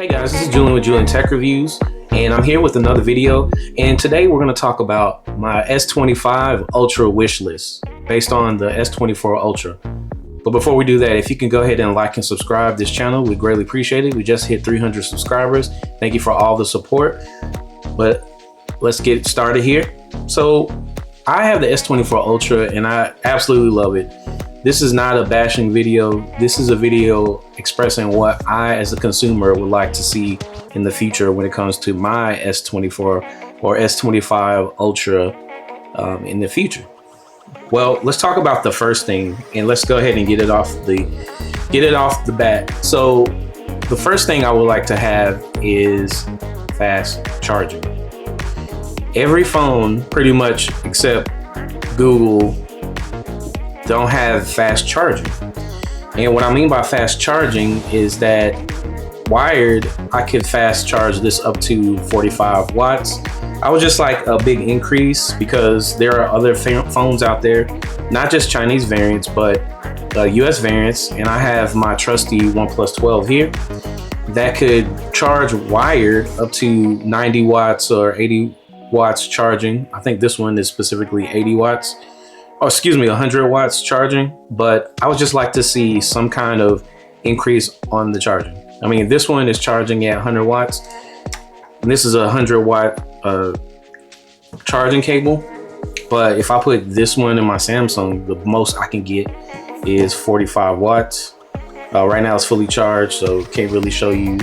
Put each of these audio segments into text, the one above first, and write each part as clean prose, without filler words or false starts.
Hey guys, this is Julian with Julian Tech Reviews, and I'm here with another video. And today we're going to talk about my S25 Ultra wish list based on the S24 Ultra. But before we do that, if you can go ahead and like and subscribe this channel, we greatly appreciate it. We just hit 300 subscribers. Thank you for all the support. But let's get started here. So I have the S24 Ultra and I absolutely love it. This is not a bashing video. This is a video expressing what I as a consumer would like to see in the future when it comes to my S24 or S25 Ultra in the future. Well, let's talk about the first thing and let's go ahead and get it off the bat. So the first thing I would like to have is fast charging. Every phone pretty much except Google don't have fast charging. And what I mean by fast charging is that wired, I could fast charge this up to 45 watts. I would just like a big increase because there are other phones out there, not just Chinese variants, but US variants. And I have my trusty OnePlus 12 here that could charge wired up to 90 watts or 80 watts charging. I think this one is specifically 80 watts. Oh, excuse me, 100 watts charging, but I would just like to see some kind of increase on the charging. I mean, this one is charging at 100 watts, and this is a 100 watt charging cable. But if I put this one in my Samsung, the most I can get is 45 watts. Right now it's fully charged, so can't really show you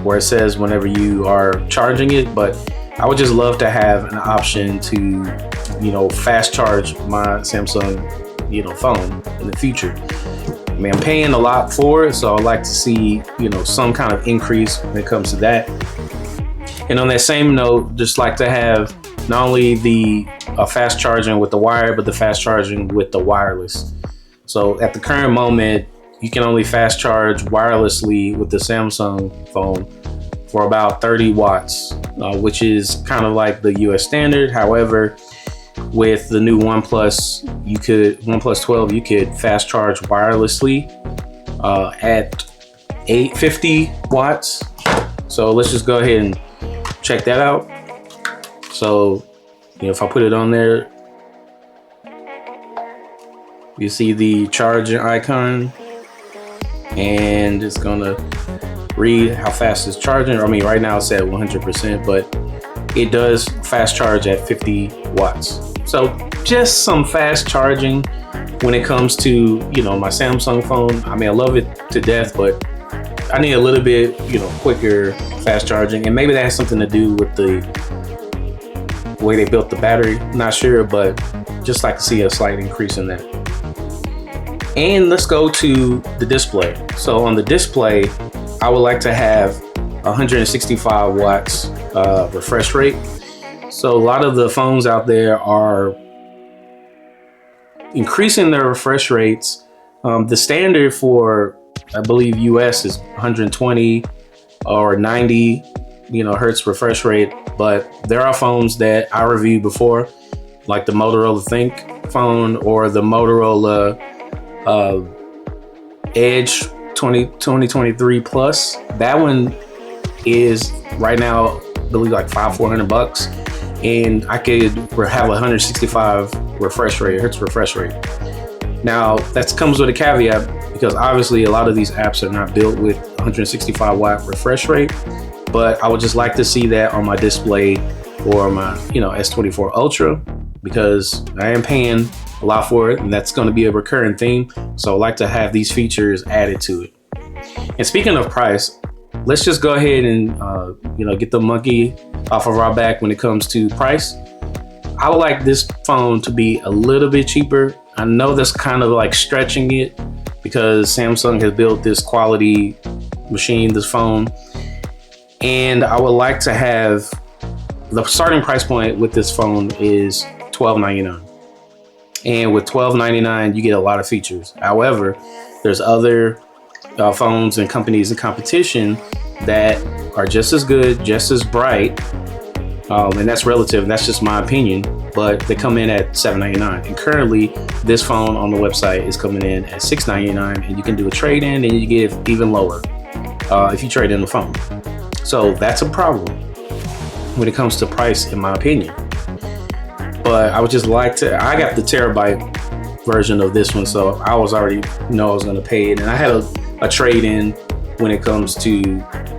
where it says whenever you are charging it, but I would just love to have an option to, fast charge my Samsung, phone in the future. I mean, I'm paying a lot for it, so I'd like to see, some kind of increase when it comes to that. And on that same note, just like to have not only the fast charging with the wire, but the fast charging with the wireless. So at the current moment, you can only fast charge wirelessly with the Samsung phone for about 30 watts, which is kind of like the US standard. However, with the new OnePlus 12, you could fast charge wirelessly at 850 watts. So let's just go ahead and check that out. So, if I put it on there, you see the charging icon and it's gonna read how fast it's charging. I mean, right now it's at 100%, but it does fast charge at 50 watts. So just some fast charging when it comes to, my Samsung phone. I mean, I love it to death, but I need a little bit, quicker fast charging. And maybe that has something to do with the way they built the battery. I'm not sure, but just like to see a slight increase in that. And let's go to the display. So on the display, I would like to have 165 watts refresh rate. So a lot of the phones out there are increasing their refresh rates. The standard for, I believe, US is 120 or 90, hertz refresh rate. But there are phones that I reviewed before, like the Motorola Think phone or the Motorola Edge 2023 Plus. That one is right now, I believe, like $400, and I could have 165 refresh rate, hertz refresh rate. Now that comes with a caveat because obviously a lot of these apps are not built with 165 watt refresh rate, but I would just like to see that on my display for my S24 Ultra because I am paying a lot for it, and that's going to be a recurring theme. So I'd like to have these features added to it. And speaking of price, let's just go ahead and get the monkey off of our back when it comes to price. I would like this phone to be a little bit cheaper. I know that's kind of like stretching it because Samsung has built this quality machine, this phone, and I would like to have the starting price point with this phone is $1299. And with $1299, you get a lot of features. However, there's other phones and companies in competition that are just as good, just as bright, and that's relative. That's just my opinion, but they come in at $799. And currently, this phone on the website is coming in at $699, and you can do a trade-in, and you get even lower. if you trade in the phone. So that's a problem when it comes to price, in my opinion. But I would just like to, I got the terabyte version of this one, so I was already know I was going to pay it. And I had a trade-in when it comes to,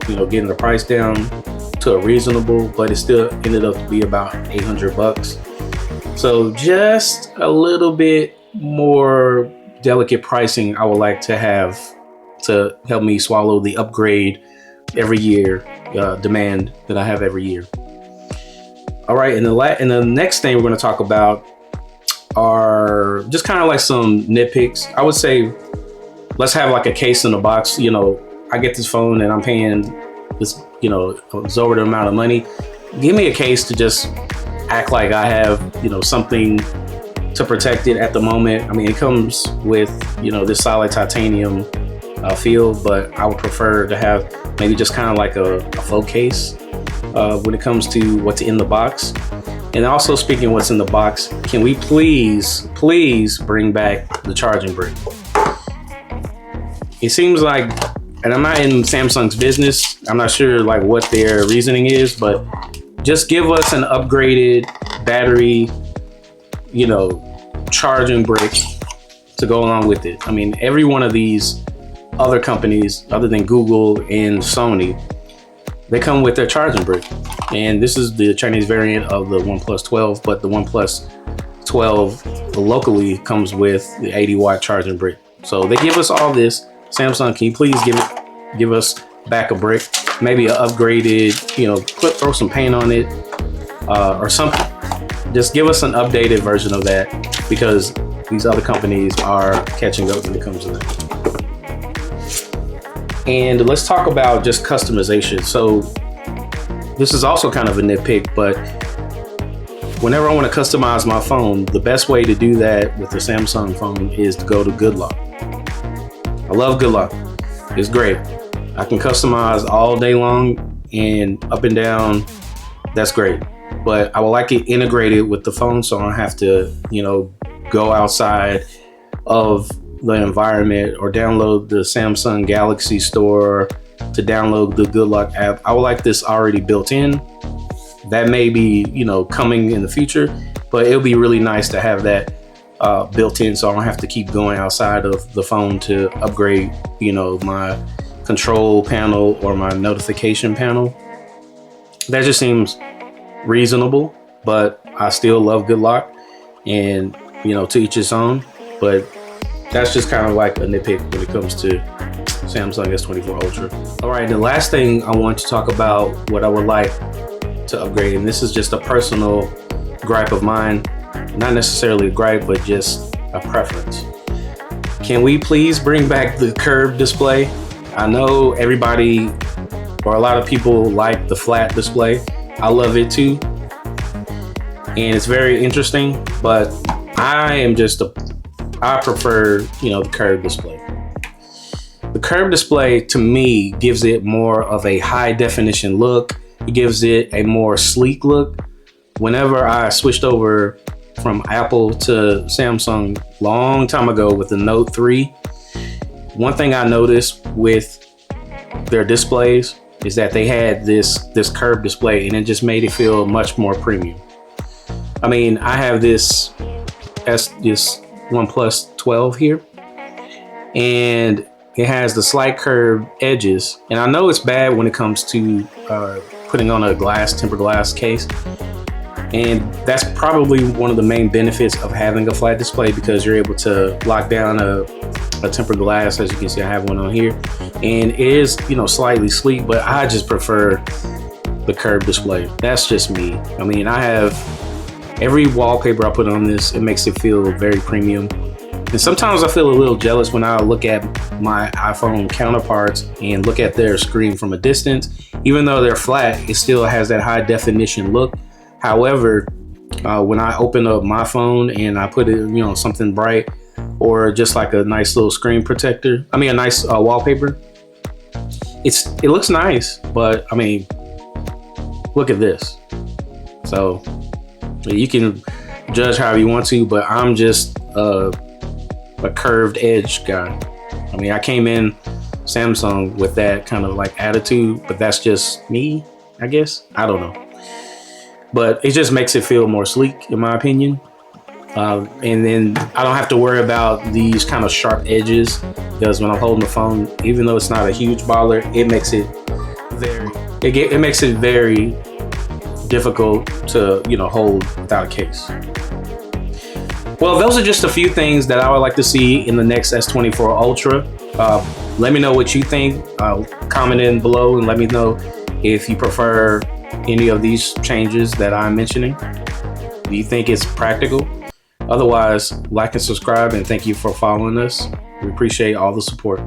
getting the price down to a reasonable, but it still ended up to be about $800. So just a little bit more delicate pricing I would like to have to help me swallow the upgrade every year demand that I have every year. All right, and the next thing we're going to talk about are just kind of like some nitpicks. I would say let's have like a case in the box. I get this phone and I'm paying this, exorbitant amount of money. Give me a case to just act like I have, something to protect it at the moment. I mean, it comes with, this solid titanium feel, but I would prefer to have maybe just kind of like a faux case when it comes to what's in the box. And also, speaking of what's in the box, can we please bring back the charging brick? It seems like, and I'm not in Samsung's business, I'm not sure like what their reasoning is, but just give us an upgraded battery, charging brick to go along with it. I mean, every one of these other companies, other than Google and Sony, they come with their charging brick. And this is the Chinese variant of the OnePlus 12, but the OnePlus 12 locally comes with the 80-watt charging brick. So they give us all this. Samsung, can you please give us back a brick, maybe an upgraded, throw some paint on it or something. Just give us an updated version of that, because these other companies are catching up when it comes to that. And let's talk about just customization. So this is also kind of a nitpick, but whenever I want to customize my phone, the best way to do that with the Samsung phone is to go to Good Lock. I love Good Lock. It's great. I can customize all day long and up and down. That's great. But I would like it integrated with the phone, so I don't have to, go outside of the environment or download the Samsung Galaxy Store to download the Good Lock app. I would like this already built in. That may be, coming in the future, but it'll be really nice to have that built in, so I don't have to keep going outside of the phone to upgrade, my control panel or my notification panel. That just seems reasonable, but I still love Good Lock, and to each his own. But that's just kind of like a nitpick when it comes to Samsung S24 Ultra. All right, the last thing I want to talk about, what I would like to upgrade, and this is just a personal gripe of mine, not necessarily a gripe, but just a preference. Can we please bring back the curved display? I know everybody, or a lot of people, like the flat display. I love it too, and it's very interesting, but I prefer, the curved display. The curved display, to me, gives it more of a high definition look. It gives it a more sleek look. Whenever I switched over from Apple to Samsung long time ago with the Note 3, one thing I noticed with their displays is that they had this curved display, and it just made it feel much more premium. I mean, I have this OnePlus 12 here, and it has the slight curved edges, and I know it's bad when it comes to putting on a tempered glass case, and that's probably one of the main benefits of having a flat display, because you're able to lock down a tempered glass. As you can see, I have one on here, and it is slightly sleek, but I just prefer the curved display. That's just me. I mean, I have every wallpaper I put on this, it makes it feel very premium. And sometimes I feel a little jealous when I look at my iPhone counterparts and look at their screen from a distance. Even though they're flat, it still has that high definition look. However, when I open up my phone and I put it, something bright, or just like a nice little screen protector, a nice wallpaper, it looks nice, but I mean, look at this. So you can judge however you want to, but I'm just a curved edge guy. I mean, I came in Samsung with that kind of like attitude, but that's just me, I guess. I don't know. But it just makes it feel more sleek, in my opinion. And then I don't have to worry about these kind of sharp edges, because when I'm holding the phone, even though it's not a huge baller, it makes it very difficult to, you know, hold without a case. Well, those are just a few things that I would like to see in the next S24 Ultra. Let me know what you think. Comment in below and let me know if you prefer any of these changes that I'm mentioning. Do you think it's practical? Otherwise, like and subscribe, and thank you for following us. We appreciate all the support.